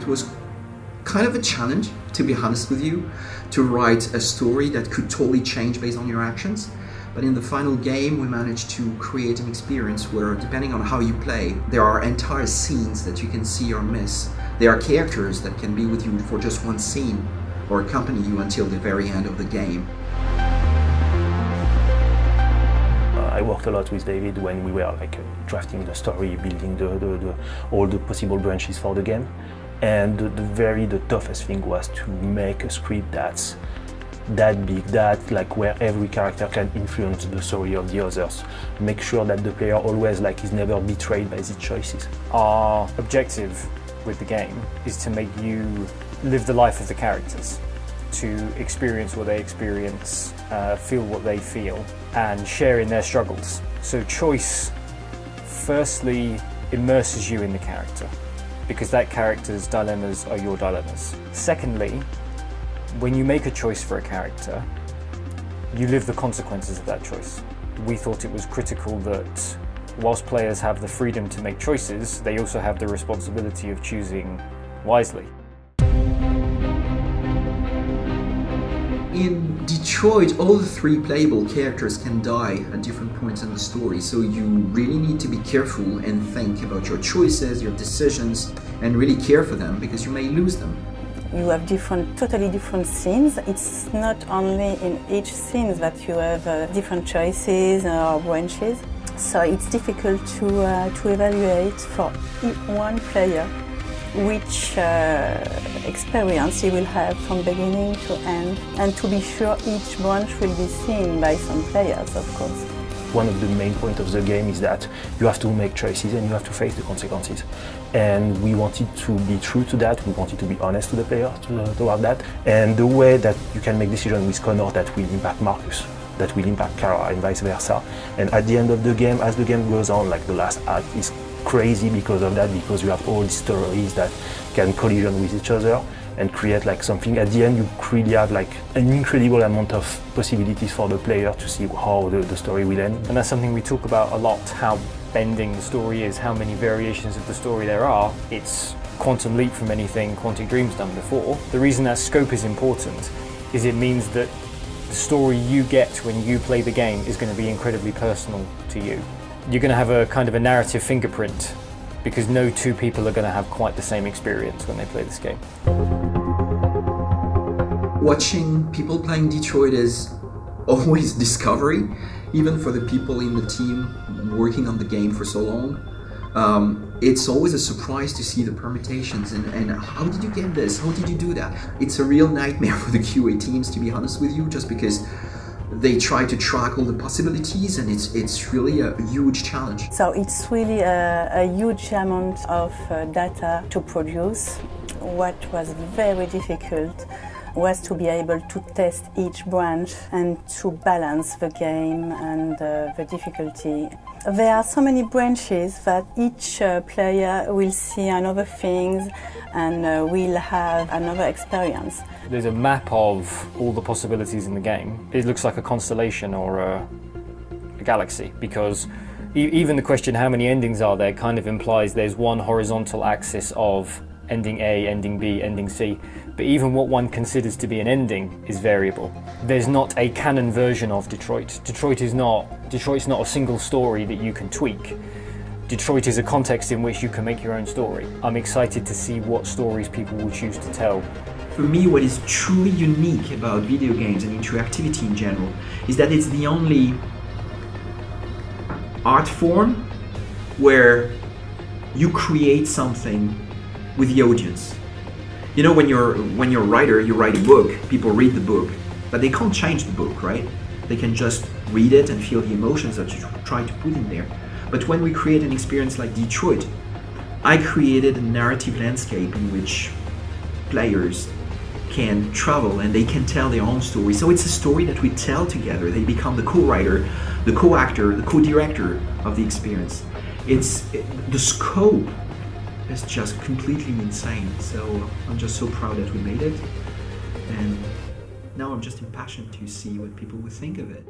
it was kind of a challenge, to be honest with you, to write a story that could totally change based on your actions. But in the final game, we managed to create an experience where, depending on how you play, there are entire scenes that you can see or miss. There are characters that can be with you for just one scene or accompany you until the very end of the game. I worked a lot with David when we were drafting the story, building all the possible branches for the game. And the toughest thing was to make a script that's that big, where every character can influence the story of the others. Make sure that the player always is never betrayed by his choices. Our objective with the game is to make you live the life of the characters, to experience what they experience, feel what they feel, and share in their struggles. So choice firstly immerses you in the character, because that character's dilemmas are your dilemmas. Secondly, when you make a choice for a character, you live the consequences of that choice. We thought it was critical that whilst players have the freedom to make choices, they also have the responsibility of choosing wisely. In Detroit, all the 3 playable characters can die at different points in the story, so you really need to be careful and think about your choices, your decisions, and really care for them, because you may lose them. You have totally different scenes. It's not only in each scene that you have different choices or branches, so it's difficult to evaluate for one player which experience he will have from beginning to end, and to be sure each branch will be seen by some players, of course. One of the main points of the game is that you have to make choices and you have to face the consequences. And we wanted to be true to that, we wanted to be honest to the player toward that. And the way that you can make decisions with Connor that will impact Marcus, that will impact Kara, and vice versa. And at the end of the game, as the game goes on, the last act is crazy because of that, because you have all these stories that can collision with each other and create something. At the end, you really have an incredible amount of possibilities for the player to see how the story will end. And that's something we talk about a lot, how bending the story is, how many variations of the story there are. It's quantum leap from anything Quantic Dream's done before. The reason that scope is important is it means that the story you get when you play the game is going to be incredibly personal to you. You're going to have a kind of a narrative fingerprint, because no 2 people are going to have quite the same experience when they play this game. Watching people playing Detroit is always discovery, even for the people in the team working on the game for so long. It's always a surprise to see the permutations and how did you get this? How did you do that? It's a real nightmare for the QA teams, to be honest with you, just because they try to track all the possibilities, and it's really a huge challenge. So it's really a huge amount of data to produce. What was very difficult was to be able to test each branch and to balance the game and the difficulty. There are so many branches that each player will see another things and will have another experience. There's a map of all the possibilities in the game. It looks like a constellation or a galaxy, because even the question how many endings are there kind of implies there's one horizontal axis of ending A, ending B, ending C, but even what one considers to be an ending is variable. There's not a canon version of Detroit. Detroit's not a single story that you can tweak. Detroit is a context in which you can make your own story. I'm excited to see what stories people will choose to tell. For me, what is truly unique about video games and interactivity in general is that it's the only art form where you create something with the audience. You know, when you're a writer, you write a book, people read the book, but they can't change the book, right? They can just read it and feel the emotions that you try to put in there. But when we create an experience like Detroit, I created a narrative landscape in which players can travel and they can tell their own story. So it's a story that we tell together. They become the co-writer, the co-actor, the co-director of the experience. The scope is just completely insane. So I'm just so proud that we made it. And now I'm just impassioned to see what people would think of it.